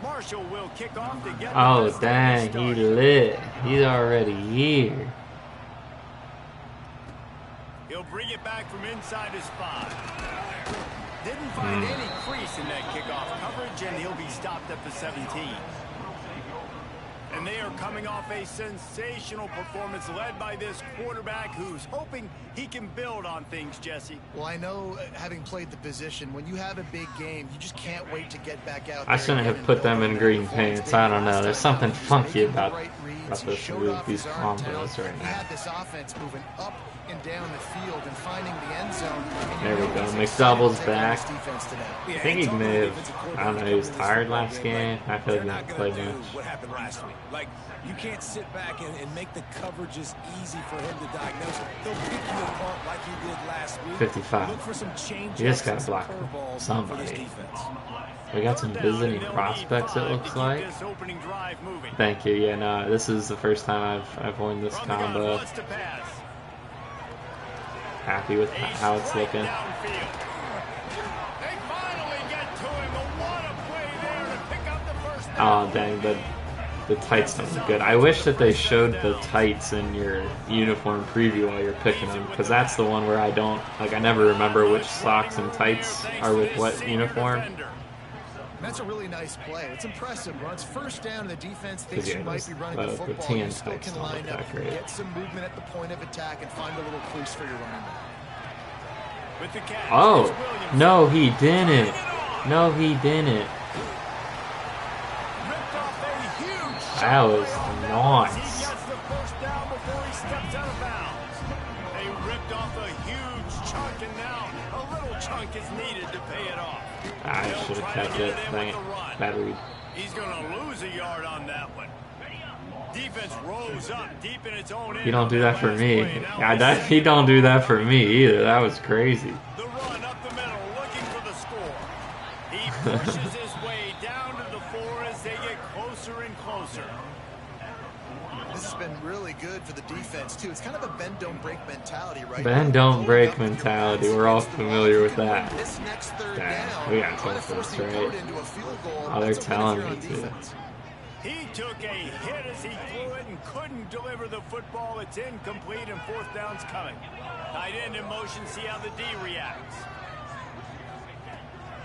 Marshall will kick off to get Oh, dang, he lit. He's already here. He'll bring it back from inside his 5. Didn't find any crease in that kickoff coverage, and he'll be stopped at the 17. And they are coming off a sensational performance led by this quarterback who's hoping he can build on things, Jesse. Well, I know, having played the position, when you have a big game, you just can't wait to get back out I shouldn't have put them in green pants. I don't know. There's something funky about these combos right now. Had this offense moving up and down the field and finding the end zone. There we go. McDouble's back. I think he may have, I don't know, he was tired last game. I feel like he didn't play much. What happened last week? Like, you can't sit back and make the coverages easy for him to diagnose. He'll pick you apart like he did last week. 55. Look for some change. You just gotta block somebody. We got some visiting prospects, it looks like. Thank you. Yeah, no, this is the first time I've won this combo. Happy with how it's looking. Oh, dang, the tights don't look good. I wish that they showed the tights in your uniform preview while you're picking them, because that's the one where I don't, like, I never remember which socks and tights are with what uniform. That's a really nice play. It's impressive. When it's first down, the defense thinks you might be running the football. The You still can line up, get some movement at the point of attack, and find a little crease for your running back. Oh, no, he didn't. No, he didn't. That was nice. They ripped off a huge chunk, and now a little chunk is needed to pay it off. I should have kept it. Dang it. Bad read. He's going to lose a yard on that one. Defense rolls up deep in its own end. He don't do that for me. Yeah, he don't do that for me either. That was crazy. The run up the middle, looking for the score. He pushes his way down to the 4 as they get closer and closer. This has been really good for the defense, too. It's kind of a bend, don't break mentality, right? Bend, don't break mentality. We're all familiar with that. Dang, we got to tell this, right? Oh, they're telling me to. He took a hit as he threw it and couldn't deliver the football. It's incomplete and 4th down's coming. Tight end in motion, see how the D reacts.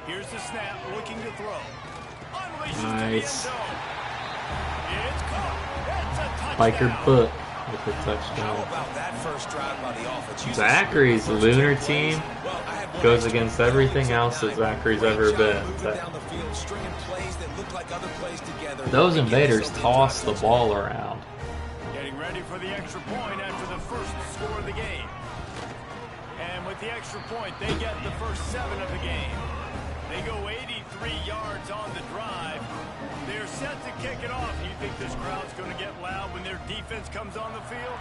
Here's the snap, looking to throw. Nice. It's caught. Biker Book with a touchdown. Zachary's lunar team goes against everything else that Zachary's ever been. Those invaders toss the ball around. Getting ready for the extra point after the first score of the game. And with the extra point, they get the first 7 of the game. They go 83 yards on the drive. They're set to kick it off. You think this crowd's going to get loud when their defense comes on the field?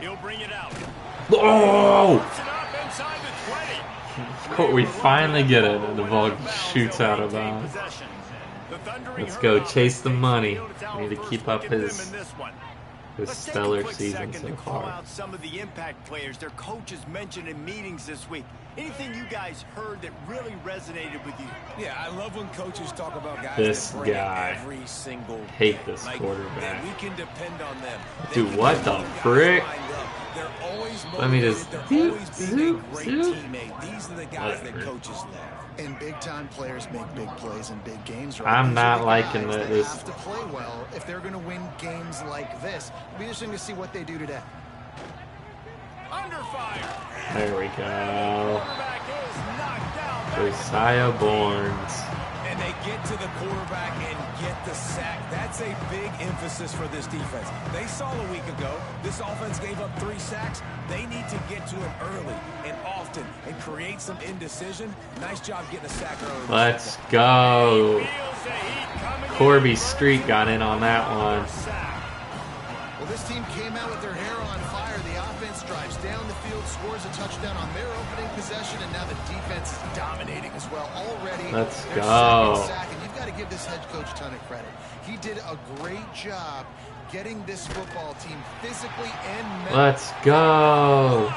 He'll bring it out. Oh! Inside the 20. We finally get it, and the ball shoots out of bounds. Let's go chase the money. We need to keep up his stellar season so far. Some of the impact players their coaches mentioned in meetings this week. Anything you guys heard that really resonated with you? Yeah, I love when coaches talk about guys this that bring guy. every single Hate this like, quarterback. We can depend on them. Dude, what the frick? Let me just zoop. These are the guys that coaches love. And big-time players make big plays in big games. Right? I'm not liking this. They have to play well if they're going to win games like this. It'll be interesting to see what they do today. Under fire. There we go. Josiah Barnes. And they get to the quarterback and get the sack. That's a big emphasis for this defense. They saw a week ago, this offense gave up 3 sacks. They need to get to him early and often and create some indecision. Nice job getting a sack early. Let's go. Corby Street got in on that one. Well, this team came out with their hair on fire. The offense drives down the field, scores a touchdown on their opening possession, and now the defense is dominating as well already. Let's go. Sack, and you've got to give this head coach a ton of credit. He did a great job getting this football team physically and mentally. Let's go.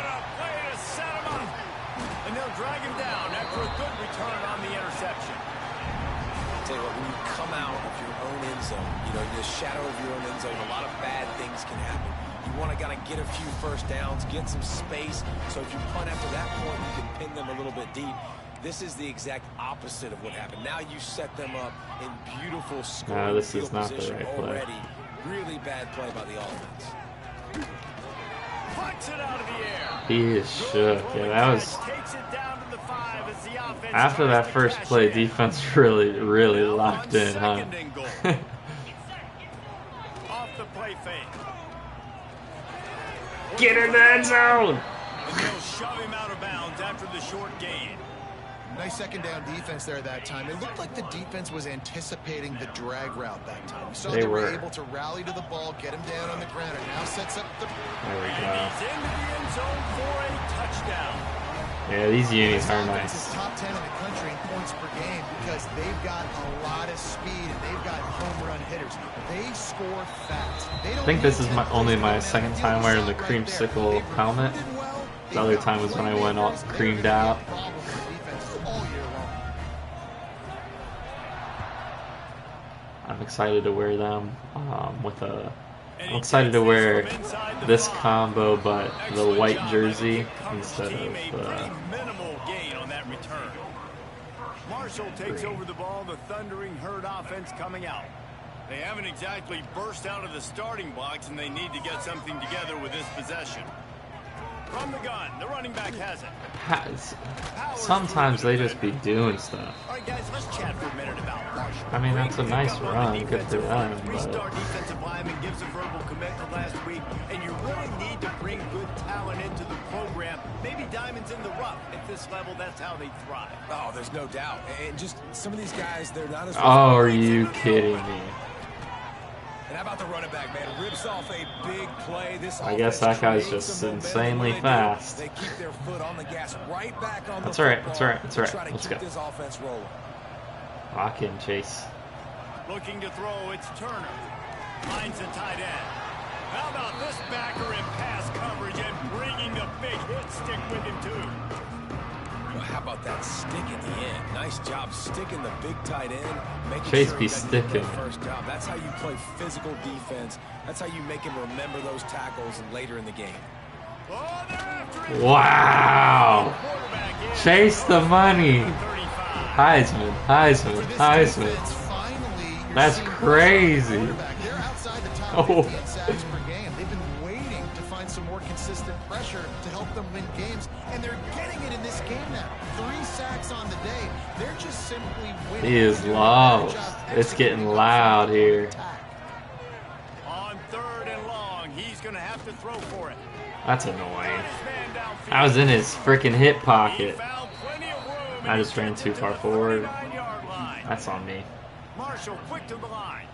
And they'll drag him down after a good return on the interception. I'll tell you what, when you come out of your own end zone, you know, in the shadow of your own end zone, a lot of bad things can happen. You want to kind of get a few first downs, get some space, so if you punt after that point, you can pin them a little bit deep. This is the exact opposite of what happened. Now you set them up in beautiful scoring this field is not the position right play. already. Really bad play by the offense. Flicks it out of the air. He is shook. Yeah, that was Takes it down to the 5 as the offense after tries that to first cash play. in. Defense really Now locked on in, huh? second and goal. Off the play fake. Get in the end zone. And they'll shove him out of bounds after the short gain. Nice second down defense there that time. It looked like the defense was anticipating the drag route that time. You saw They they were were. able to rally to the ball, get him down on the ground, and now sets up the... There we And go. he's into the end zone for a touchdown. Yeah, these unis This are offense is nice. top 10 in the country in points per game because they've got a lot of speed and they've got home run hitters. They score fast. They don't I think this need is only my templates second going time down wearing the field. Right there. creamsicle They've helmet. recruited well. The other time was when I went all creamed out. Problem for defense all year long. I'm excited to wear them with a. And I'm he excited to takes wear from inside the this 5. combo, but the Excellent white job by jersey the coverage instead team. A of. pretty minimal gain on that return. Marshall takes Green. over the ball. The thundering herd offense coming out. They haven't exactly burst out of the starting blocks, and they need to get something together with this possession. From the gun, the running back has it. Sometimes they just be doing stuff. All right, guys, let's chat for a minute about Marshall. I mean, that's a Great nice pickup on run. the Good for defensive them, line. but- Three-star defensive lineman gives a verbal commitment last week, and you really need to bring good talent into the program. Maybe diamonds in the rough. At this level, that's how they thrive. Oh, there's no doubt. And just some of these guys, they're not as... Oh, are you kidding me? And how about the running back, man? Rips off a big play. This I guess offense that guy's creates just some momentum insanely when they do. fast. They keep their foot on the gas right back on That's the all right, football that's all right, that's all to right. try to Let's keep go. this offense rolling. Lock in, Chase. Looking to throw, it's Turner. Finds a tight end. How about this backer in pass coverage and bringing the big hit stick with him, too? Well, how about that stick at the end? Nice job sticking the big tight end. Making Chase sure be he doesn't get sticking. that first job. That's how you play physical defense. That's how you make him remember those tackles and later in the game. Oh, they're after him. Wow! Quarterback in. Chase the money. 35. Heisman, Heisman, For this Heisman. defense, finally, you're That's seeing crazy. quarterback. They're outside the top Oh. 50 in sacks per game. They've been waiting to find some more consistent pressure to help them win games, and they're getting it in this game now. 3 sacks on the day. They're just simply winning. He is They're doing a better lost. job It's getting executing loud on here. attack. On 3rd and long, he's going to have to throw for it. That's annoying. His man downfield. I was in his freaking hip He pocket. found plenty of room, I and just he ran gets too it to far the forward. 39-yard line. That's on me. Marshall quick to the line.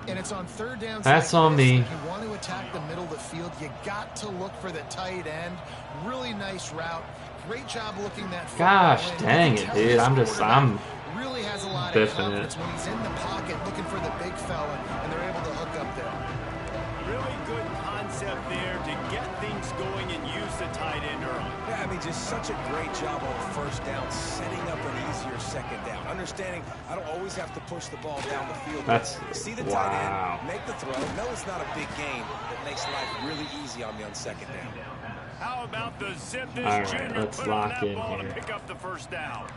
And it's on 3rd downs. That's like on this, me. If you want to attack the middle of the field, you got to look for the tight end. Really nice route. Great job looking that. Gosh, football in. dang You can it, tell dude. this I'm quarterback really has a lot of biffing confidence it. when he's in the pocket looking for the big fella, and they're able to hook up there. Really good concept there to get things going and use the tight end early. Yeah, I mean, just such a great job on 1st down, setting up an easier 2nd down. Understanding I don't always have to push the ball down the field. That's- See the wow. tight end, make the throw. No, it's not a big game. It makes life really easy on me on 2nd down. How about the zip this All right, junior let's put on lock that in ball here. to pick up the 1st down?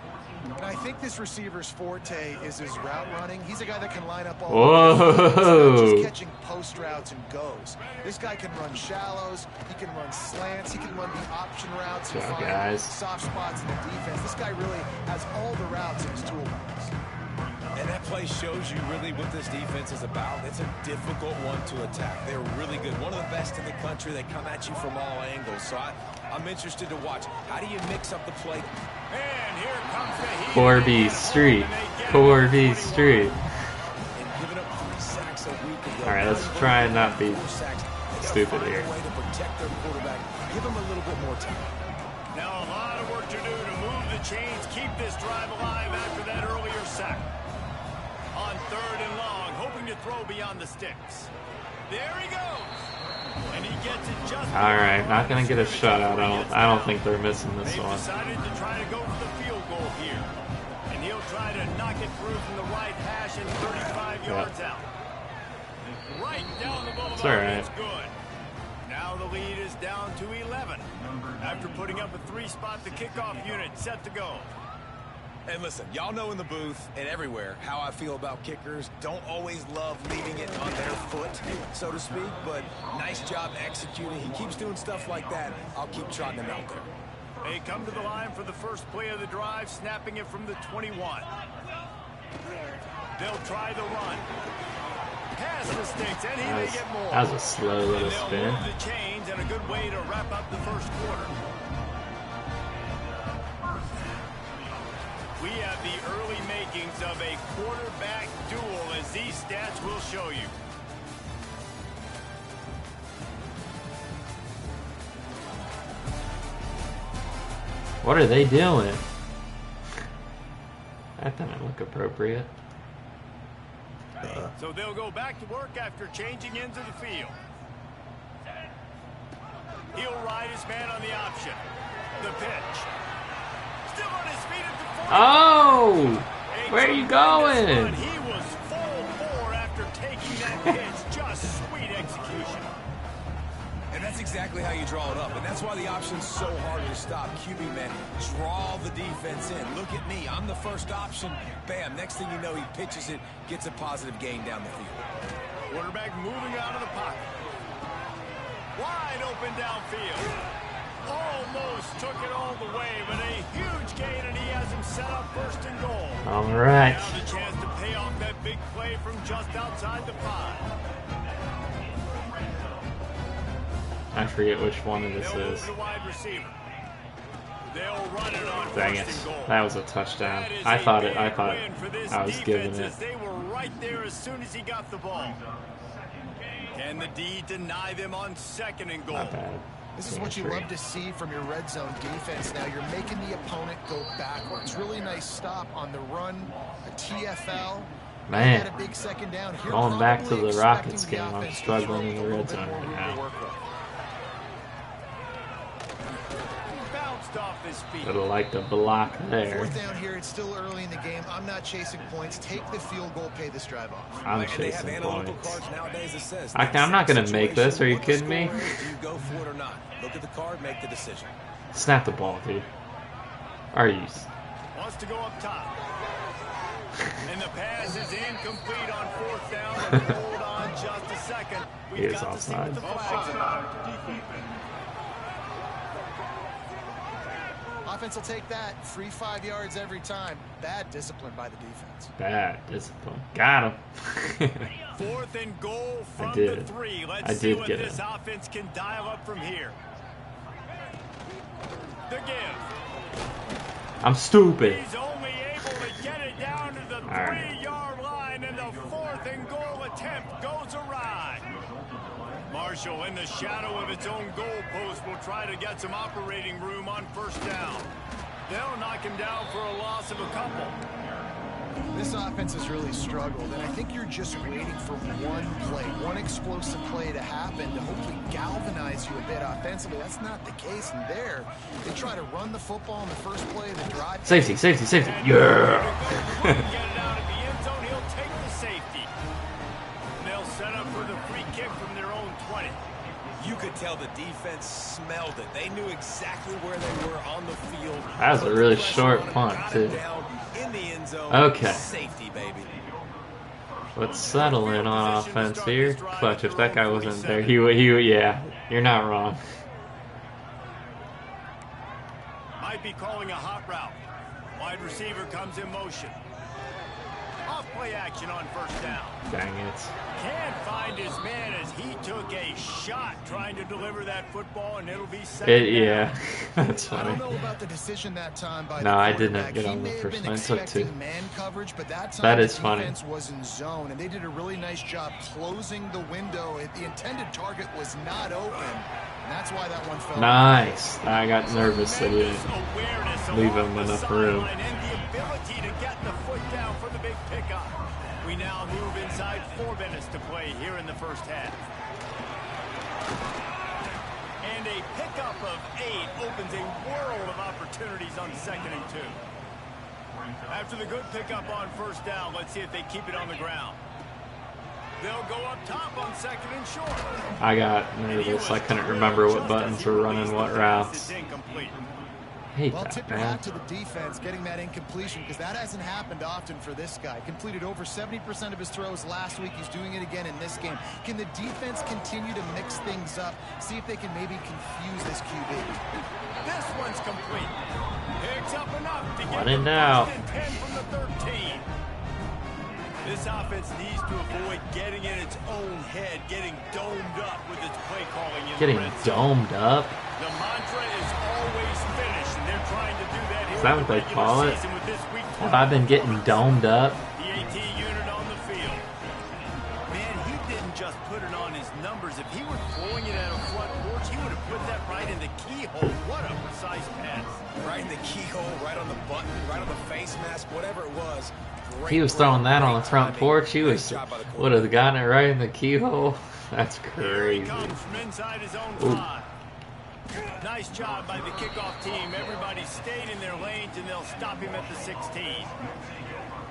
And I think this receiver's forte is his route running. He's a guy that can line up all Whoa. over. He's not just catching post routes and goes. This guy can run shallows. He can run slants. He can run the option routes and Good job, find guys. soft spots in the defense. This guy really has all the routes in his toolbox. And that play shows you really what this defense is about. It's a difficult one to attack. They're really good. One of the best in the country. They come at you from all angles. So I'm interested to watch. How do you mix up the play? And here comes the heat. Corby Street. Corby Street. And giving up 3 sacks a week ago. All right, let's try and not be 4 sacks. They gotta stupid find here. a way to protect their quarterback. Give him a little bit more time. Now a lot of work to do to move the chains, keep this drive alive after that earlier sack. On 3rd and long, hoping to throw beyond the sticks. There he goes. And he gets it just All right, not gonna get a shutout. I don't think they're missing this They've one. decided to try to go for the field goal here. And he'll try to knock it through from the right hash and 35 yards out. Right down the boulevard. It's all right. It's good. Now the lead is down to 11. After putting up a 3-spot, the kickoff unit set to go. And listen, y'all know in the booth and everywhere how I feel about kickers. Don't always love leaving it on their foot, so to speak, but nice job executing. He keeps doing stuff like that. I'll keep trotting him out there. They come to the line for the first play of the drive, snapping it from the 21. They'll try the run. Pass mistakes, and he may get more. That was a slow little And they'll spin. move the chains, and a good way to wrap up the first quarter. We have the early makings of a quarterback duel, as these stats will show you. What are they doing? That didn't look appropriate. So they'll go back to work after changing into the field. He'll ride his man on the option. The pitch. Still on his feet at the 40. Oh! Where are you going? He was full bore after taking that pitch. Just sweet execution. And that's exactly how you draw it up. And that's why the option's so hard to stop. QB men draw the defense in. Look at me. I'm the first option. Bam. Next thing you know, he pitches it, gets a positive gain down the field. Quarterback moving out of the pocket. Wide open downfield. Almost took it all the way, but a huge gain, and he has him set up first and goal. All right. Now the chance to pay off that big play from just outside the 5. I forget which one this They'll move is. the wide receiver. They'll run it on Dang first it. and goal. That was a touchdown. That is I a thought big win for this I was giving defense, it. as they were right there as soon as he got the ball. Can the D deny them on second and goal? Not bad. This is what you love to see from your red zone defense. Now you're making the opponent go backwards. Really nice stop on the run, a TFL. Man, Had a big second down. Here, going back to probably the Rockets expecting game, the I'm offense to struggling in throw the with a red little zone bit more right room to now. work with. Bounced off his feet. Would have liked a block there. Fourth down here, it's still early in the game. I'm not chasing points. Take the field goal, pay this drive off. I'm And they have chasing analytical points. cards nowadays that says I'm not gonna make this. Are you what the kidding me? score is, do you go for it or not? Look at the card, make the decision. Snap the ball, dude. Are you? Wants to go up top. And the pass is incomplete on fourth down. And hold on just a second. He We've is got to see what offside. the flags are. Offense will take that. Free 5 yards every time. Bad discipline by the defense. Bad discipline. Got him. Fourth and goal from the did. 3. Let's I see did what get this it. offense can dial up from here. The give. I'm stupid. He's only able to get it down to the right. 3-yard line, and the fourth and goal attempt goes awry. Marshall, in the shadow of its own goalpost, will try to get some operating room on first down. They'll knock him down for a loss of a couple. This offense has really struggled, and I think you're just waiting for one play, one explosive play to happen to hopefully galvanize you a bit offensively. That's not the case, and there, they try to run the football in the first play of the drive. Safety, safety, safety. And Yeah. get it out at the end zone. He'll take the safety. They'll set up for the free kick from their own 20. You could tell the defense smelled it. They knew exactly where they were on the field. That was a Put really the pressure short on him, punt, got him too. down in the end zone. Okay. Safety, baby. Let's settle in on offense here. Clutch, if that guy wasn't there, he would, yeah, you're not wrong. Might be calling a hot route. Wide receiver comes in motion. Off play action on first down. Dang it. Can't find his man as he took a shot trying to deliver that football, and it'll be second down. Yeah, that's I don't funny. know about the decision that time by No, the I didn't quarterback. get He on the may have first been one. It took expecting two. man coverage, but that time That the is funny. defense was in zone, and they did a really nice job closing the window. The intended target was not open, and that's why that one fell. Nice. I got nervous that he didn't Tremendous awareness leave along him the enough room. sideline and the ability to get the foot down for the big pickup. We now move inside 4 minutes to play here in the first half. And a pickup of 8 opens a world of opportunities on 2nd and 2. After the good pickup on 1st down, let's see if they keep it on the ground. They'll go up top on 2nd and short. I got nervous. I couldn't remember what buttons were running what routes. Hate Well, that, tip your man. hat to the defense getting that incompletion, because that hasn't happened often for this guy. Completed over 70% of his throws last week. He's doing it again in this game. Can the defense continue to mix things up? See if they can maybe confuse this QB. This one's complete. Picks up enough to One get and the out. 1st and 10 from the 13. This offense needs to avoid getting in its own head, getting domed up with its play calling. Getting domed up? The mantra is always finish, and they're trying to do that here. Is that what they call it? With this week Have I been getting domed up? the AT unit on the field. Man, he didn't just put it on his numbers. If he were throwing it at a front porch, he would have put that right in the keyhole. What a precise pass. Right in the keyhole, right on the button, right on the face mask, whatever it was. Great He was throw, throwing that on the great front timing. porch. He Nice was job by the would have quarterback. gotten it right in the keyhole. That's Here he crazy. comes from inside his own Ooh. 5. Nice job by the kickoff team. Everybody stayed in their lanes, and they'll stop him at the 16.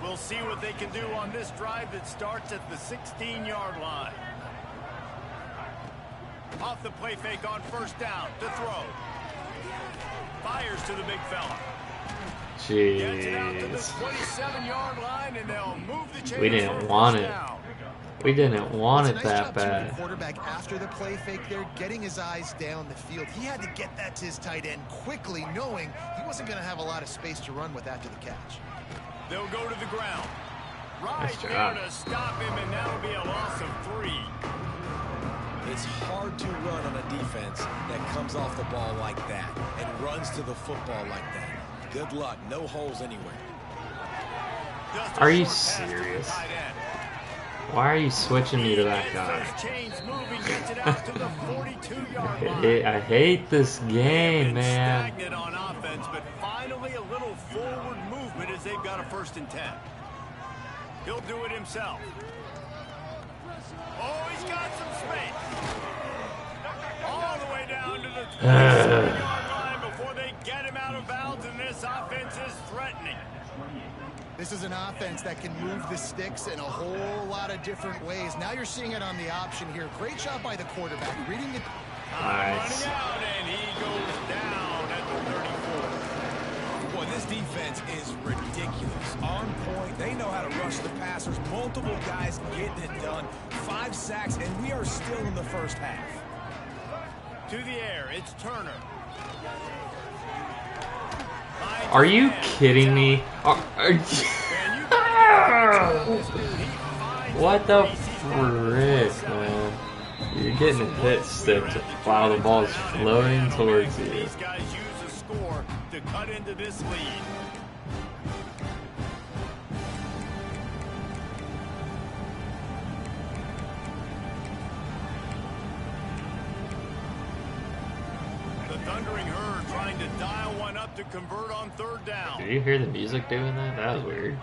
We'll see what they can do on this drive that starts at the 16-yard line. Off the play fake on 1st down to throw. Fires to the big fella. Gets it out to the Jeez. 27-yard line, and they'll move the chains We for didn't a want first it. down. We didn't want It's it a nice that job, too, of the bad. quarterback after the play fake there, getting his eyes down the field. He had to get that to his tight end quickly, knowing he wasn't going to have a lot of space to run with after the catch. They'll go to the ground. Right Nice there job. to stop him, and that'll be a loss of 3. It's hard to run on a defense that comes off the ball like that and runs to the football like that. Good luck. No holes anywhere. Just a Are you short pass to the serious? tight end. Why are you switching me to that He guy? gets those chains moving, gets it out to the 42-yard line. I hate this game, Been man. stagnant on offense, but finally a little forward movement as they've got a 1st and 10. He'll do it himself. Oh, he's got some space. All the way down to the 27-yard line before they get him out of bounds, and this offense is threatening. This is an offense that can move the sticks in a whole lot of different ways. Now you're seeing it on the option here. Great job by the quarterback, reading the... Nice. Running out, and he goes down at the 34. Boy, this defense is ridiculous. On point. They know how to rush the passers. Multiple guys getting it done. 5 sacks, and we are still in the first half. To the air, it's Turner. Are you kidding me? What the frick, man? You're getting a hit stick while the ball's floating towards you. These guys use a score to cut into this lead. The Thundering Herd trying to dial one up to convert on 3rd down. Did you hear the music doing that? That was weird.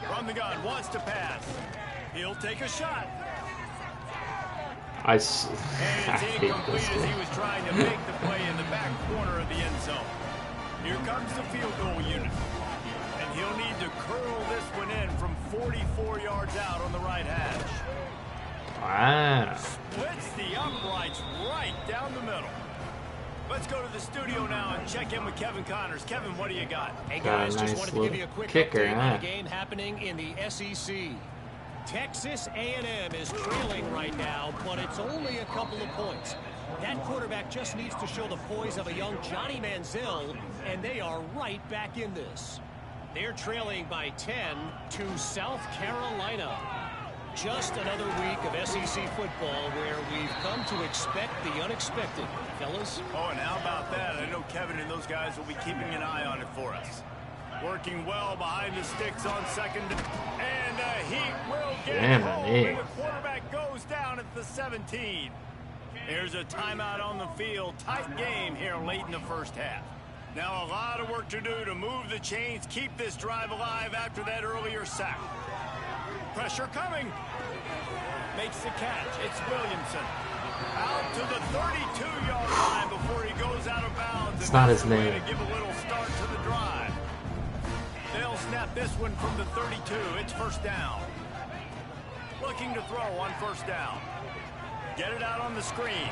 From the gun, wants to pass. He'll take a shot. I And it's hate incomplete this as he game. was trying to make the play in the back corner of the end zone. Here comes the field goal unit. And he'll need to curl this one in from 44 yards out on the right hash. Wow. Splits the uprights right down the middle. Let's go to the studio now and check in with Kevin Connors. Kevin, what do you got? Hey Got a guys, nice just wanted to give little you a quick kicker, update on huh? the game happening in the SEC. Texas A&M is trailing right now, but it's only a couple of points. That quarterback just needs to show the poise of a young Johnny Manziel, and they are right back in this. They're trailing by 10 to South Carolina. Just another week of SEC football where we've come to expect the unexpected, fellas. Oh, and how about that? I know Kevin and those guys will be keeping an eye on it for us. Working well behind the sticks on 2nd. And he will get Damn, home. Nick. And the quarterback goes down at the 17. Here's a timeout on the field. Tight game here late in the first half. Now a lot of work to do to move the chains, keep this drive alive after that earlier sack. Pressure coming. Makes the catch. It's Williamson. Out to the 32-yard line before he goes out of bounds. It's not his name. To give a little start to the drive. They'll snap this one from the 32. It's first down. Looking to throw on first down. Get it out on the screen.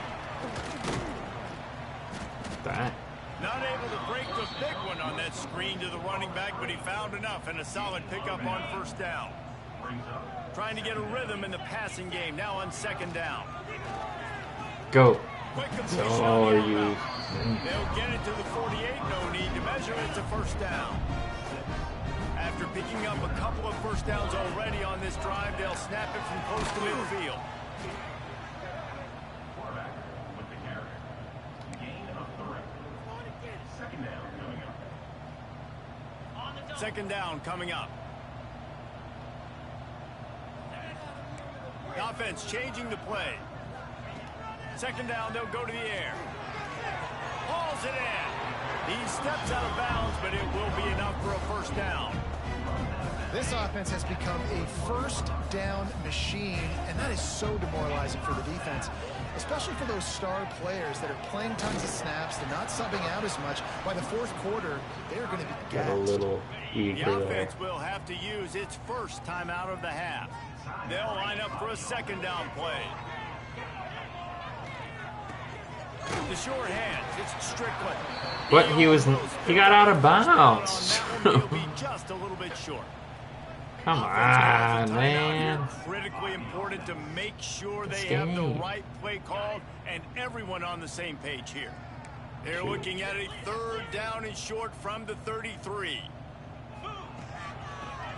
That. Not able to break the big one on that screen to the running back, but he found enough and a solid pickup on first down. Trying to get a rhythm in the passing game now on second down. Go. Quick So completion are on the you? outbound. They'll get it to the 48. No need to measure it to first down. After picking up a couple of first downs already on this drive, they'll snap it from close to midfield. Second down coming up. The offense changing the play. Second down, they'll go to the air. Hauls it in. He steps out of bounds, but it will be enough for a first down. This offense has become a first down machine, and that is so demoralizing for the defense, especially for those star players that are playing tons of snaps. They're not subbing out as much. By the fourth quarter, they're going to be Get a gassed. little The eager there. offense will have to use its first time out of the half. They'll line up for a second down play. The short hands, it's Strickland. But he got out of bounds. He'll be just a little bit short. Come Offense calls on, a timeout here. man. Critically important to make sure This they have the game. right play called and everyone on the same page here. They're looking at a third down and short from the 33.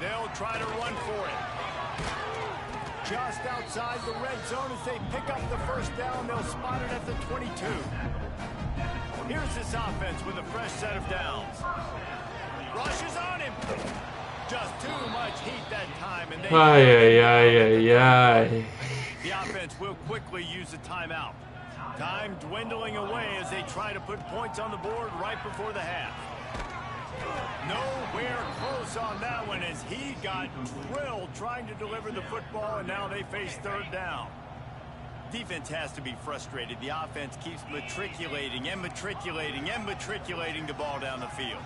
They'll try to run for it. Just outside the red zone as they pick up the first down. They'll spot it at the 22. Here's this offense with a fresh set of downs. Rushes on him. Just too much heat that time. And Ay. the offense will quickly use a timeout. Time dwindling away as they try to put points on the board right before the half. Nowhere close on that one as he got drilled trying to deliver the football, and now they face third down. Defense has to be frustrated. The offense keeps matriculating the ball down the field.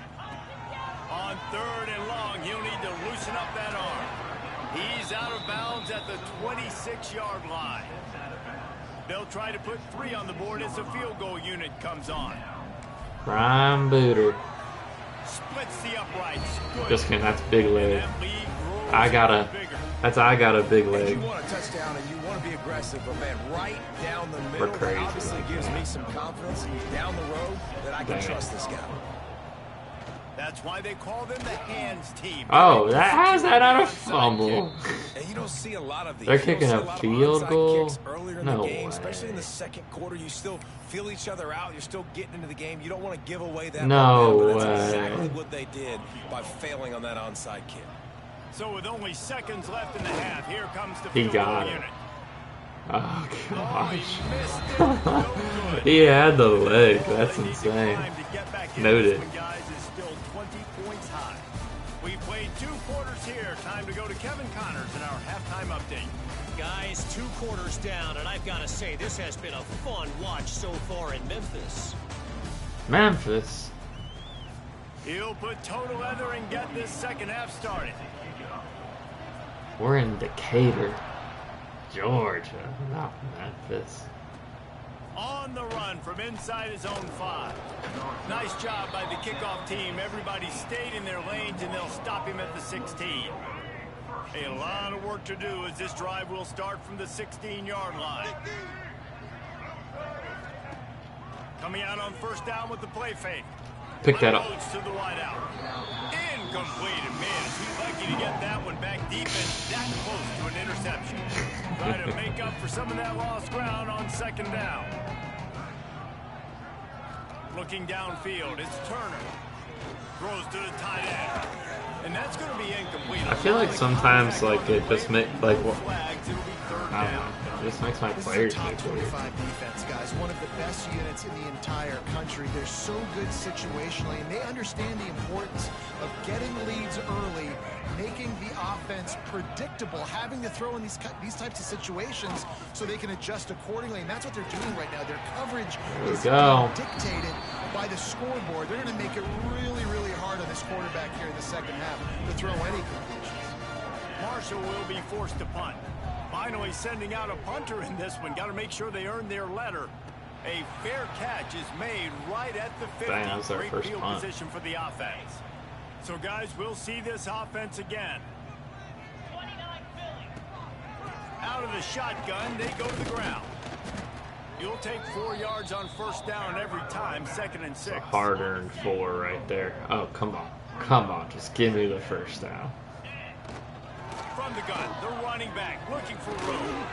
On third and long, he'll need to loosen up that arm. He's out of bounds at the 26-yard line. They'll try to put 3 on the board as the field goal unit comes on. Prime booter. Splits the uprights. Good. Just kidding, that's big leg. That lead grows I got a big And leg. you want a touchdown and you want to be aggressive, but man, right down the middle, We're crazy that obviously like gives that. me some confidence down the road that I can Dang it. trust this guy. That's why they call them the hands team. Oh, how's that not a fumble? And you don't see a lot of these. They're You don't kicking see a lot of field onside goal? kicks earlier in No the game, way. especially in the second quarter. You still feel each other out. You're still getting into the game. You don't want to give away that. No momentum, but that's way. exactly what they did by failing on that onside kick. So with only seconds left in the half, here comes the He field got goal it. unit. Oh, Oh, gosh. he missed it. No good. He had the leg. All That's they need to insane. climb to get back in Noted. this one, guys, is still 20 points high. We played 2 quarters here. Time to go to Kevin Connors in our halftime update. Guys, 2 quarters down, and I've got to say, this has been a fun watch so far in Memphis. Memphis. He'll put toe to leather and get this second half started. We're in Decatur, Georgia, not Memphis. On the run from inside his own 5. Nice job by the kickoff team. Everybody stayed in their lanes, and they'll stop him at the 16. A lot of work to do as this drive will start from the 16-yard line. Coming out on first down with the play fake. Pick that up. Loads to the wideout. Incomplete. And man, is he lucky to get that one back deep and that close to an interception. Trying to make up for some of that lost ground on second down. Looking downfield, it's Turner. Throws to the tight end. And that's going to be incomplete. I feel like sometimes, like, it just make like Flags, it'll be third I don't down. know. It just makes my This is a players top look weird. 25 defense, guys. One of the best units in the entire country. They're so good situationally, and they understand the importance of getting leads early, making the offense predictable, having to throw in these types of situations so they can adjust accordingly. And that's what they're doing right now. Their coverage is go. dictated by the scoreboard. They're going to make it really, really hard on this quarterback here in the second half to throw any completions. Marshall will be forced to punt. Finally sending out a punter in this one. Got to make sure they earn their letter. A fair catch is made right at the 50. Dang, that was our Great first field punt. position for the offense. So, guys, we'll see this offense again. Out of the shotgun, they go to the ground. You'll take 4 yards on first down every time, 2nd and 6. Hard-earned 4 right there. Oh, come on. Come on, just give me the first down. From the gun, the running back looking for room.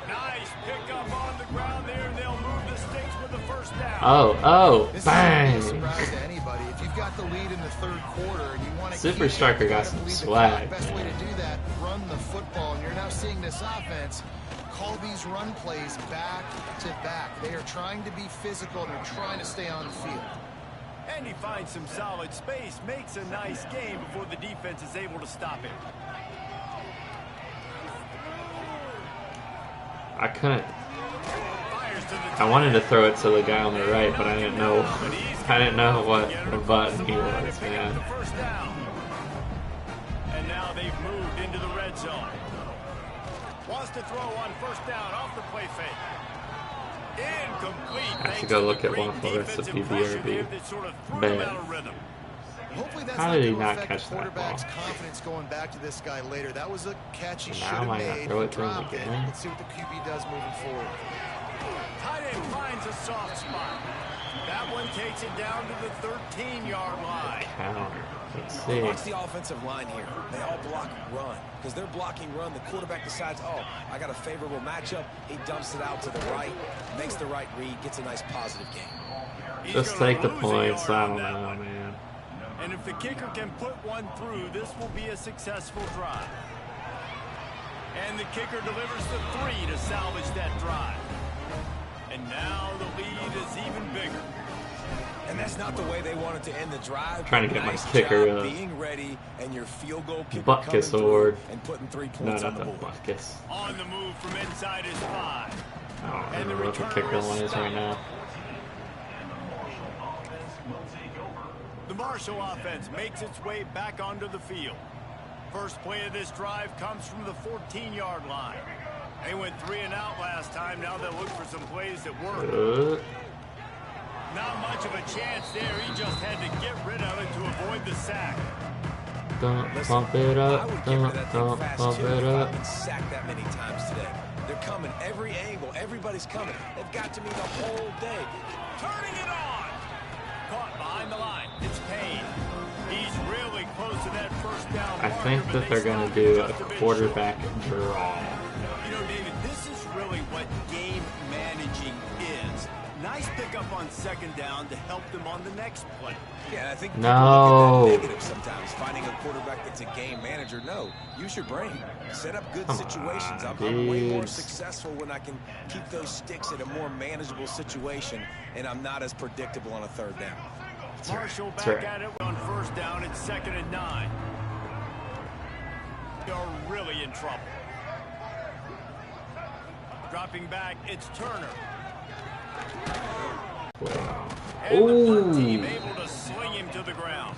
Nice pickup on the ground there, and they'll move the sticks with the first down. Oh, This bang! isn't a surprise to anybody. If you've got the lead in the third quarter and you want to Super keep it, Striker you got gotta some bleed the swag, clock. Best way man. to do that, run the football. And you're now seeing this offense call these run plays back to back. They are trying to be physical and they're trying to stay on the field. And he finds some solid space, makes a nice game before the defense is able to stop him. I couldn't. Fires to the I wanted to throw it to the guy on the right, but I didn't know. I didn't know what button he was, man. The first down. And now they've moved into the red zone. Wants to throw on first down off the play fake. Incomplete. I have to go look at Waffle Recipe BRB. Man. Hopefully that's How not did he going to not affect catch the that quarterback's ball? confidence going back to this guy later. That was a catch he Now should have am I gonna made. throw it to him Dropped it. again? Let's see what the QB does moving forward. Tight end finds a soft spot. That one takes it down to the 13-yard line. Counter. Let's see. Watch the offensive line here. They all block run. Because they're blocking run, the quarterback decides, oh, I got a favorable matchup. He dumps it out to the right, makes the right read, gets a nice positive game. He's Just gonna take the lose a points. yard I on don't that know, one. man. And if the kicker can put one through, this will be a successful drive. And the kicker delivers the 3 to salvage that drive. And now the lead is even bigger. And that's not the way they wanted to end the drive. Trying to get my Nice kicker, job being ready and your field goal kicker Butkus coming award. through and putting 3 No, points on not the the board. Butkus. On the move from inside his 5. I don't And the remember what the returner kicker is one is right stopped. now. The Marshall offense makes its way back onto the field. First play of this drive comes from the 14-yard line. They went 3 and out last time. Now they'll look for some plays that work. Not much of a chance there. He just had to get rid of it to avoid the sack. Don't Listen, pump it I up. would give it that thing Don't fast pump too it if I've up. been sacked that many times today. They're coming every angle. Everybody's coming. They've got to me the whole day. Turning it on. Caught behind the line. It's Payne. He's really close to that first down. I marker, think but that they they're going stopped to him do a just bit quarterback short. draw. You know, David, this is really what game managing is. Nice pickup on second down to help them on the next play. Yeah, I think No. people look at that negative sometimes. Finding a quarterback that's a game manager. No, use your brain. Set up good Come situations. on, I'm way more dudes. successful when I can keep those sticks at a more manageable situation, and I'm not as predictable on a third down. Marshall That's back right. at it on first down. It's 2nd and 9. They're really in trouble. Dropping back, it's Turner. Wow. And the punt team Ooh. able to sling him to the ground.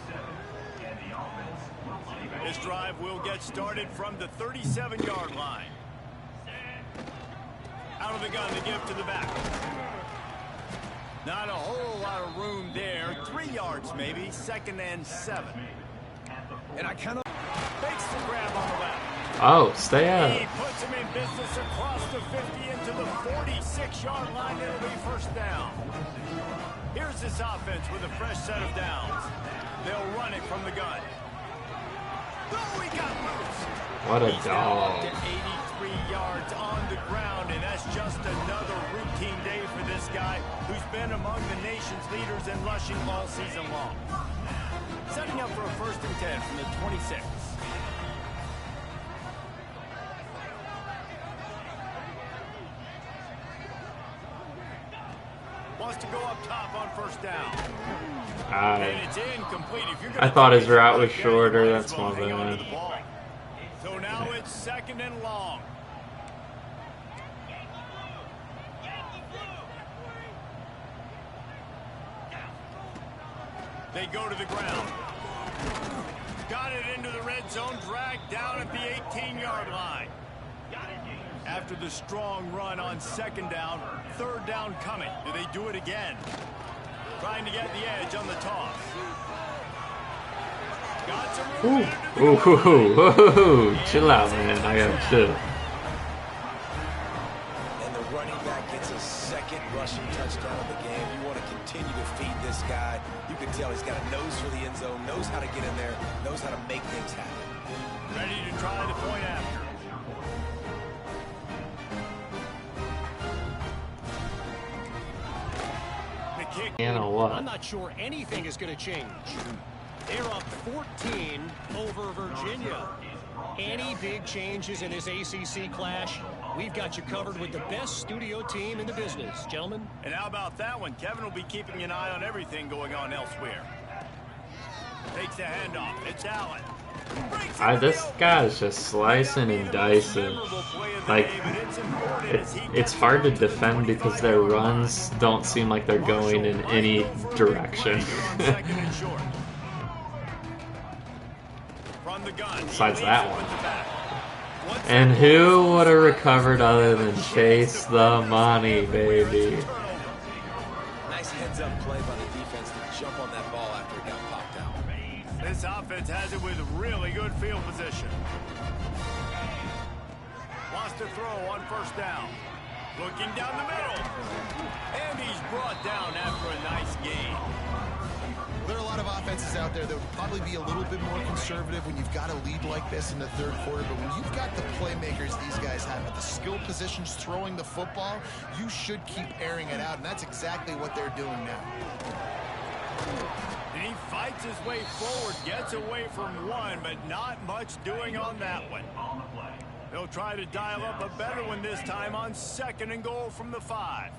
This drive will get started from the 37-yard line. Out of the gun to give to the back. Not a whole lot of room there. 3 yards maybe. 2nd and 7. And I kind of Makes the grab on the left. Oh, stay He up. puts him in business across the 50 into the 46-yard line. It'll be first down. Here's this offense with a fresh set of downs. They'll run it from the gun. Oh, he got loose. What a He's now up dog. to 83 yards on the ground, and that's just another routine day for this guy who's been among the nation's leaders in rushing all season long. Setting up for a 1st and 10 from the 26. wants to go up top on first down. I It's incomplete. If you're I thought his route was shorter. That's my bad. So now it's 2nd and long. They go to the ground. Got it into the red zone, dragged down at the 18-yard line. After the strong run on 2nd down, 3rd down coming. Do they do it again? Trying to get the edge on the toss. Got some Ooh, chill out, man. I gotta chill. And the running back gets his 2nd rushing touchdown of the game. You want to continue to feed this guy. You can tell he's got a nose for the end zone, knows how to get in there, knows how to make things happen. ready to try the point after. The kick. You know what? I'm not sure anything is going to change. They're up 14 over Virginia. Any big changes in this ACC clash, we've got you covered with the best studio team in the business, gentlemen. And how about that one? Kevin will be keeping an eye on everything going on elsewhere. Takes the handoff. It's Allen. This guy's just slicing and dicing. Like, it's hard to defend because their runs don't seem like they're going in any direction. Besides that one. And who would have recovered other than Chase the Money, baby? Nice heads-up play by the defense to jump on that ball after it got popped out. This offense has it with really good field position. Wants to throw on 1st down. Looking down the middle. And he's brought down after a nice gain. There are a lot of offenses out there that would probably be a little bit more conservative when you've got a lead like this in the 3rd quarter. But when you've got the playmakers these guys have at the skill positions throwing the football, you should keep airing it out. And that's exactly what they're doing now. And he fights his way forward, gets away from one, but not much doing on that one. They'll try to dial up a better one this time on 2nd and goal from the 5.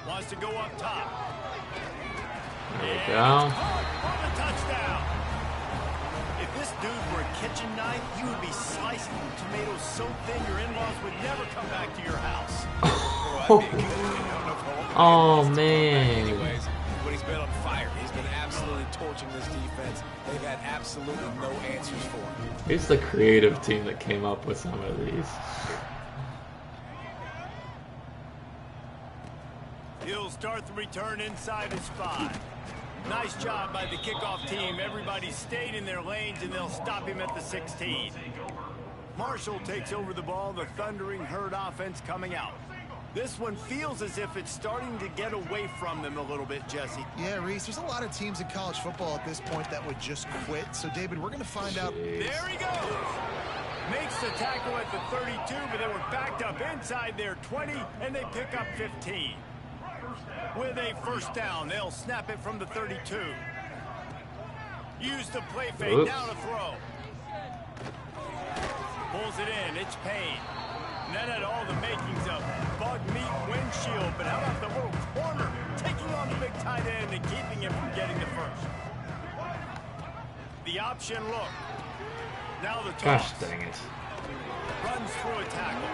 Wants to go up top. There we go. For the touchdown. If this dude were a kitchen knife, you would be slicing tomatoes so thin your in-laws would never come back to your house. Oh, man. Anyways, but he's been on fire. He's been absolutely torching this defense. They've had absolutely no answers for him. Who's the creative team that came up with some of these? He'll start the return inside his 5. Nice job by the kickoff team. Everybody stayed in their lanes, and they'll stop him at the 16. Marshall takes over the ball. The Thundering Herd offense coming out. This one feels as if it's starting to get away from them a little bit, Jesse. Yeah, Reese, there's a lot of teams in college football at this point that would just quit. So, David, we're going to find out. There he goes. Makes the tackle at the 32, but they were backed up inside their 20, and they pick up 15. With a 1st down, they'll snap it from the 32. Use the play fake. Oops. Down to throw. Pulls it in. It's Payne. And that had all the makings of bug meat windshield. But how about the little corner taking on the big tight end and keeping him from getting the 1st? The option look. Now the toss. Gosh dang it. Runs through a tackle.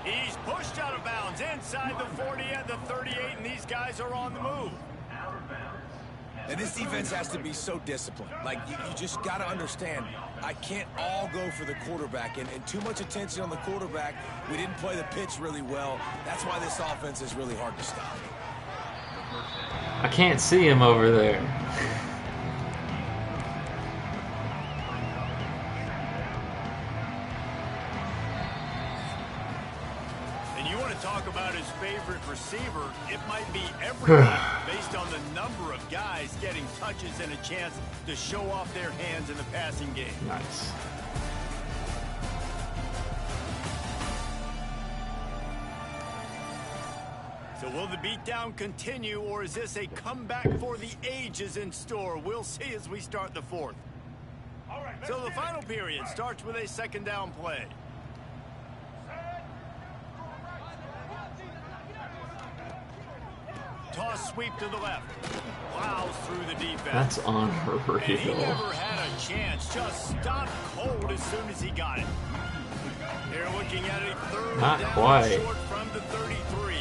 He's pushed out of bounds inside the 40 and the 38, and these guys are on the move. And this defense has to be so disciplined. Like, you just got to understand, I can't all go for the quarterback. And too much attention on the quarterback. We didn't play the pitch really well. That's why this offense is really hard to stop. I can't see him over there. Talk about his favorite receiver, it might be everyone based on the number of guys getting touches and a chance to show off their hands in the passing game. Nice. So will the beatdown continue, or is this a comeback for the ages in store? We'll see as we start the 4th. So the final period starts with a 2nd down play. Toss sweep to the left. Plows through the defense. That's unreal. And he never had a chance. Just stopped cold as soon as he got it. They're looking at a third Not down quite. short from the 33.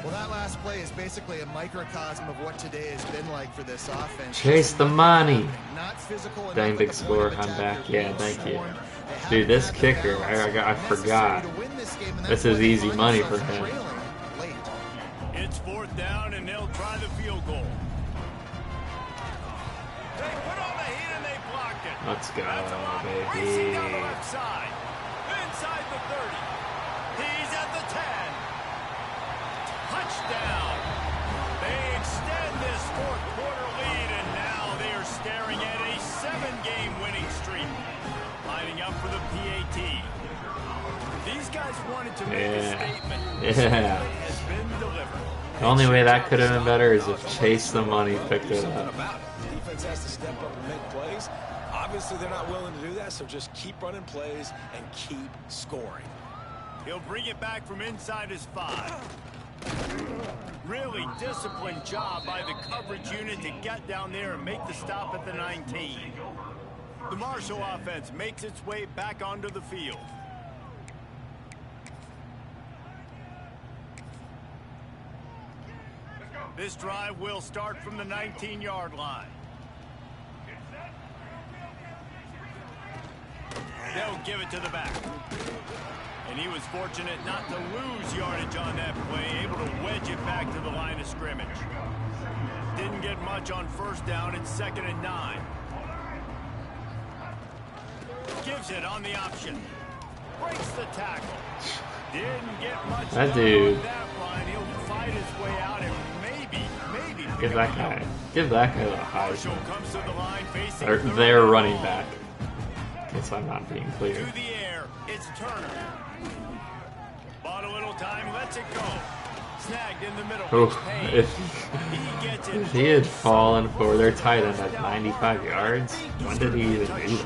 Well, that last play is basically a microcosm of what today has been like for this offense. Chase the money. Not physical enough Dang, at big the point score. of I'm attack. back. They're Yeah, being thank you. swarmed. They haven't Dude, this had the kicker, plays I forgot. necessary to win this game, and This that's is why they easy find money for themselves him. trailing late. It's fourth down, and they'll try the field goal. They put on the heat, and they blocked it. Let's go, That's a lot. Racing down the baby. left side. Inside the 30. He's at the 10. Touchdown. They extend this fourth quarter lead, and now they are staring at a 7-game winning streak. Lining up for the PAT. These guys wanted to make a statement. This play has been delivered. The only way that could have been better is if Chase the Money picked it Something up. about it. Defense has to step up and make plays. Obviously, they're not willing to do that, so just keep running plays and keep scoring. He'll bring it back from inside his 5. Really disciplined job by the coverage unit to get down there and make the stop at the 19. The Marshall offense makes its way back onto the field. This drive will start from the 19-yard line. They'll give it to the back. And he was fortunate not to lose yardage on that play, able to wedge it back to the line of scrimmage. Didn't get much on first down. It's 2nd and 9. Gives it on the option. Breaks the tackle. Didn't get much That done dude. on that line. He'll fight his way out and maybe Give pick that up a guy. yard. Give that guy the Marshall Heisman. comes to the line facing Or third their and running long. back. Guess I'm not being clear. To the air, it's Turner. Bought a little time, lets it go. Snagged in the middle. Oh, It's Payne. if He gets it. if he had fallen for their tight end at 95 yards, when did he even do it?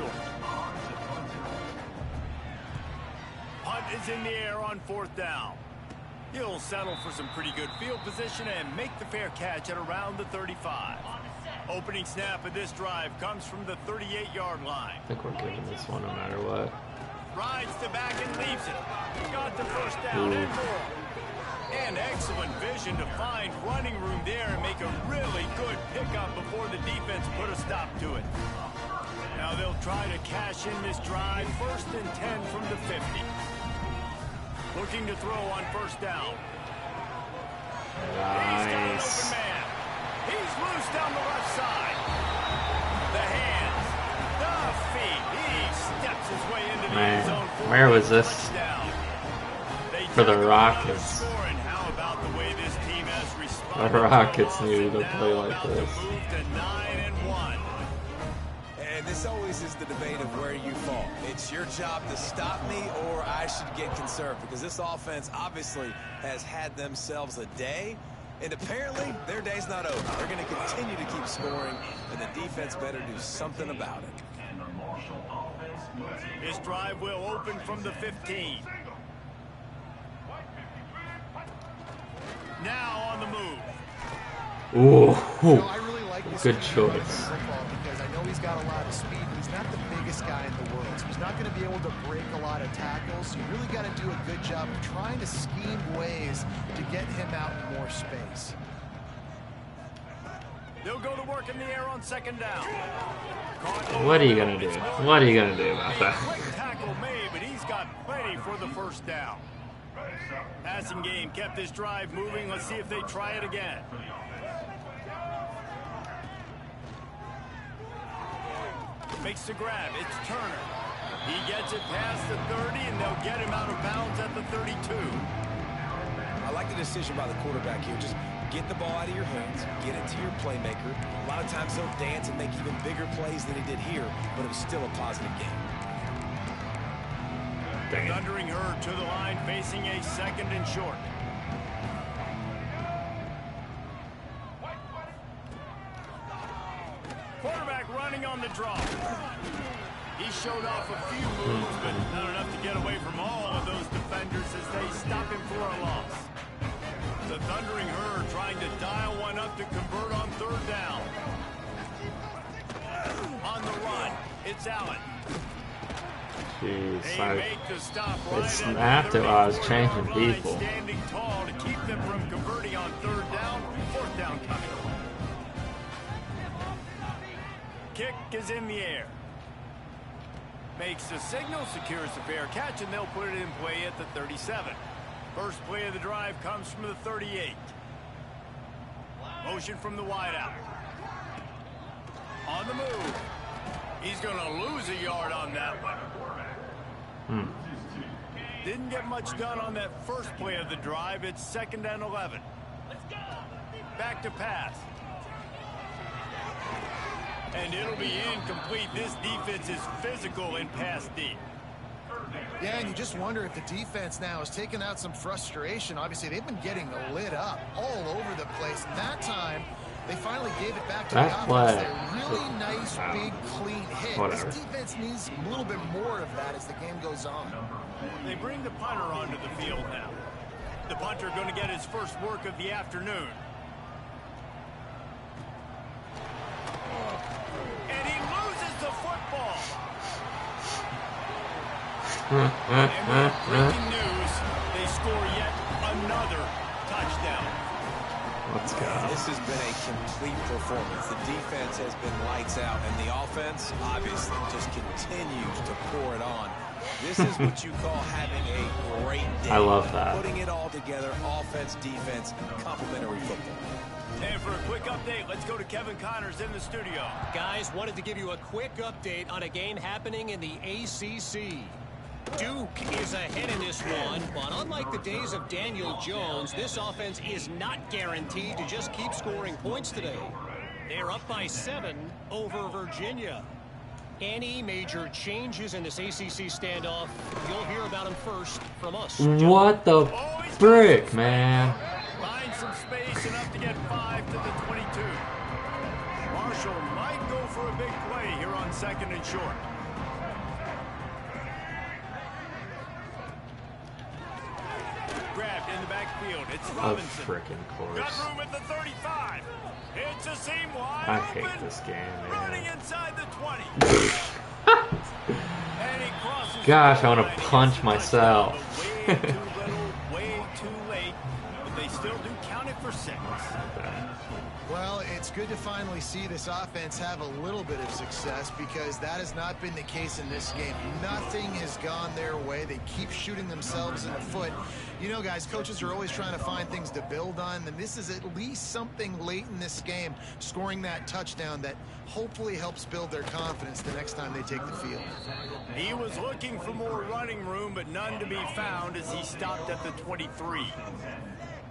Punt is in the air on 4th down. He'll settle for some pretty good field position and make the fair catch at around the 35. Opening snap of this drive comes from the 38-yard line. I think we're getting this one no matter what. Rides to back and leaves it. Got the first down and more. And excellent vision to find running room there and make a really good pickup before the defense put a stop to it. Now they'll try to cash in this drive. 1st and 10 from the 50. Looking to throw on first down. He's got an open Nice. man. He's loose down the left side. The hands, the feet. He steps his way into the Man, end zone for where a was this touchdown. They for the tack on Rockets? another score, and how about the way this team has responded The to a Rockets loss, needed and to now play like about to this. move to 9-1. And this always is the debate of where you fall. It's your job to stop me or I should get conserved because this offense obviously has had themselves a day. And apparently, their day's not over. They're going to continue to keep scoring, and the defense better do something about it. This drive will open from the 15. Now on the move. Ooh, I really like this good kid choice. football because I know he's got a lot of speed, but he's not the biggest guy in the world. So he's not going to be able to break a lot of tackles. So you really got to do a good job of trying to scheme ways to get him out in more space. They'll go to work in the air on 2nd down. What are you gonna do? What are you gonna do about A that? quick tackle made, but he's got plenty for the first down. Passing game kept this drive moving. Let's see if they try it again. Makes the grab. It's Turner. He gets it past the 30, and they'll get him out of bounds at the 32. I like the decision by the quarterback here. Just get the ball out of your hands, get it to your playmaker. A lot of times he'll dance and make even bigger plays than he did here, but it was still a positive game. Dang it. Thundering Herd to the line, facing a 2nd and short. Quarterback running on the draw. He showed off a few moves, but not enough to get away from all of those defenders as they stop him for a loss. The Thundering Herd trying to dial one up to convert on third down. On the run, it's Allen. Jeez, It snapped it while I was changing people. Standing tall to keep them from converting on third down. Fourth down coming. Kick is in the air. Makes the signal, secures the fair catch, and they'll put it in play at the 37. First play of the drive comes from the 38. Motion from the wideout. On the move. He's going to lose a yard on that one. Didn't get much done on that first play of the drive. It's 2nd and 11. Back to pass. And it'll be incomplete. This defense is physical in pass deep. Yeah, and you just wonder if the defense now has taken out some frustration. Obviously, they've been getting lit up all over the place. And that time, they finally gave it back to the offense. A really nice, big, clean hit. Whatever. This defense needs a little bit more of that as the game goes on. They bring the punter onto the field now. The punter going to get his first work of the afternoon. And he loses the football. And breaking news, they score yet another touchdown. Let's go. This has been a complete performance. The defense has been lights out, and the offense obviously just continues to pour it on. This is what you call having a great day. I love that. Putting it all together, offense, defense, complementary football. And for a quick update, let's go to Kevin Connors in the studio. Guys, wanted to give you a quick update on a game happening in the ACC. Duke is ahead in this one, but unlike the days of Daniel Jones, this offense is not guaranteed to just keep scoring points today. They're up by 7 over Virginia. Any major changes in this ACC standoff, you'll hear about them first from us. What the frick, man? Finds some space enough to get 5 to the 22. Marshall might go for a big play here on 2nd and short. Grabbed in the backfield. It's Robinson. Of freaking course. Got room at the 35. It's a seam wide I open. hate this game, man. Running inside the 20. And he crosses. Gosh, I want to punch myself. Way too little, way too late. But they still do count it for 6. Well, it's good to finally see this offense have a little bit of success because that has not been the case in this game. Nothing has gone their way. They keep shooting themselves in the foot. You know, guys, coaches are always trying to find things to build on, and this is at least something late in this game, scoring that touchdown that hopefully helps build their confidence the next time they take the field. He was looking for more running room, but none to be found as he stopped at the 23.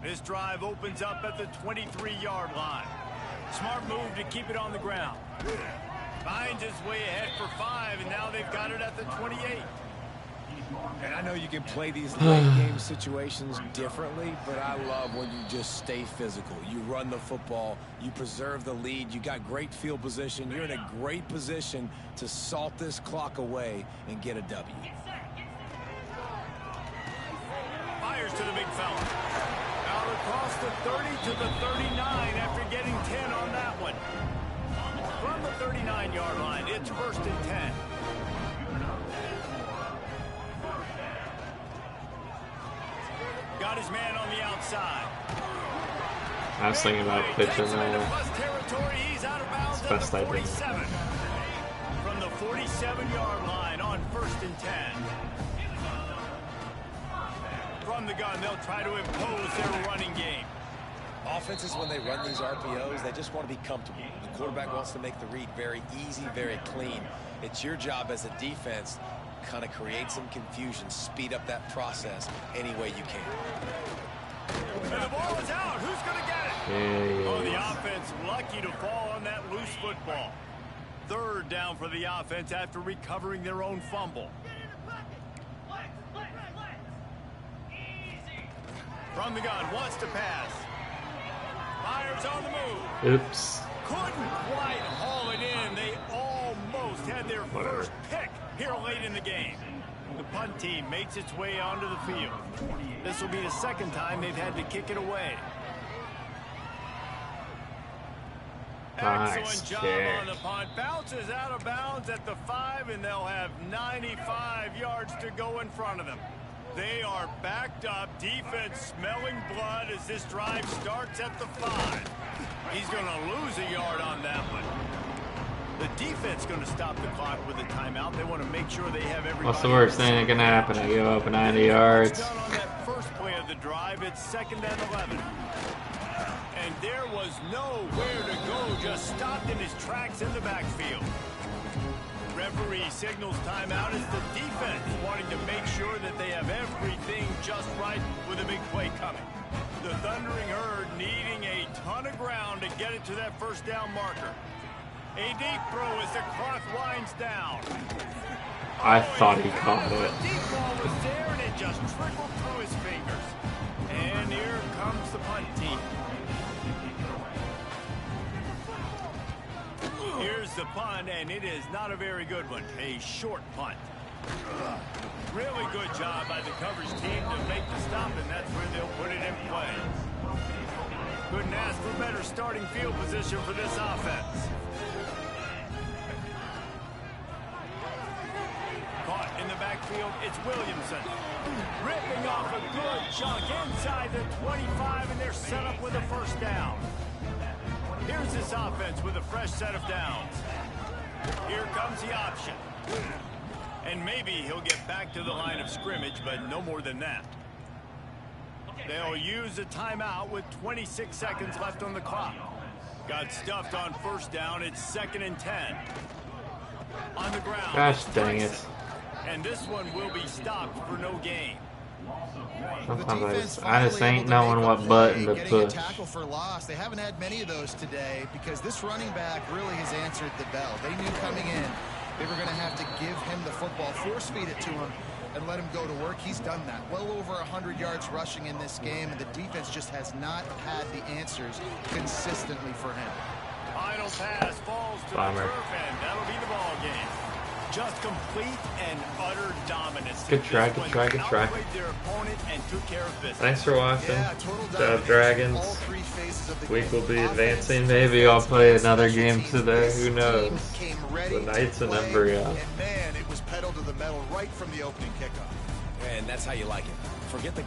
This drive opens up at the 23-yard line. Smart move to keep it on the ground. Finds his way ahead for 5, and now they've got it at the 28. And I know you can play these late-game situations differently, but I love when you just stay physical. You run the football, you preserve the lead, you got great field position, you're in a great position to salt this clock away and get a W. Fires to the big fella. Out across the 30 to the 39 after getting 10 on that one. From the 39-yard line, it's 1st and 10. Got his man on the outside. I was thinking about pitching Territory. He's out of bounds at best the I did. 47. From the 47-yard line on 1st and 10. From the gun, they'll try to impose their running game. Offenses, when they run these RPOs, they just want to be comfortable. The quarterback wants to make the read very easy, very clean. It's your job as a defense kind of create some confusion, speed up that process any way you can. And the ball is out. Who's going to get it? Oh, the offense lucky to fall on that loose football. 3rd down for the offense after recovering their own fumble. From the gun, wants to pass. Fires on the move. Oops. Couldn't quite haul it in. They almost had their Whatever. first pick here late in the game. The punt team makes its way onto the field. This will be the second time they've had to kick it away. Nice Excellent job kick. on the punt. Bounces out of bounds at the 5, and they'll have 95 yards to go in front of them. They are backed up. Defense smelling blood as this drive starts at the 5. He's going to lose a yard on that one. The defense going to stop the clock with a timeout. They want to make sure they have everybody. What's the worst thing that can happen? I give up 90 yards. Touchdown on that first play of the drive. It's 2nd and 11. And there was nowhere to go, just stopped in his tracks in the backfield. Referee signals timeout as the defense wanting to make sure that they have everything just right with a big play coming. The Thundering Herd needing a ton of ground to get it to that first down marker. A deep throw as the clock winds down. I thought he caught it. The deep ball was there and it just trickled through his fingers. And here comes the punt team. Here's the punt, and it is not a very good one. A short punt. Really good job by the coverage team to make the stop, and that's where they'll put it in play. Couldn't ask for better starting field position for this offense. Caught in the backfield, it's Williamson. Ripping off a good chunk inside the 25, and they're set up with a first down. Here's this offense with a fresh set of downs. Here comes the option. And maybe he'll get back to the line of scrimmage, but no more than that. They'll use a timeout with 26 seconds left on the clock. Got stuffed on first down. It's 2nd and 10. On the ground. Gosh dang it. And this one will be stopped for no gain. Sometimes I just ain't knowing what button to getting a push. tackle for loss. They haven't had many of those today because this running back really has answered the bell. They knew coming in they were going to have to give him the football, force feed it to him, and let him go to work. He's done that. Well over 100 yards rushing in this game, and the defense just has not had the answers consistently for him. Final pass falls to the turf, and that'll be the ball game. Just complete and utter dominance. Good try, good try, good try. Their opponent and took care of business. Thanks for watching. Yeah, total Job dominance. Dragons. All three phases of the Week game. will be Offense, advancing. Maybe I'll play defense, another special game teams. today. This Who knows? team came ready The Knights to and play, Embryo. and man, it was pedal to the metal right from the opening kickoff. And that's how you like it. Forget the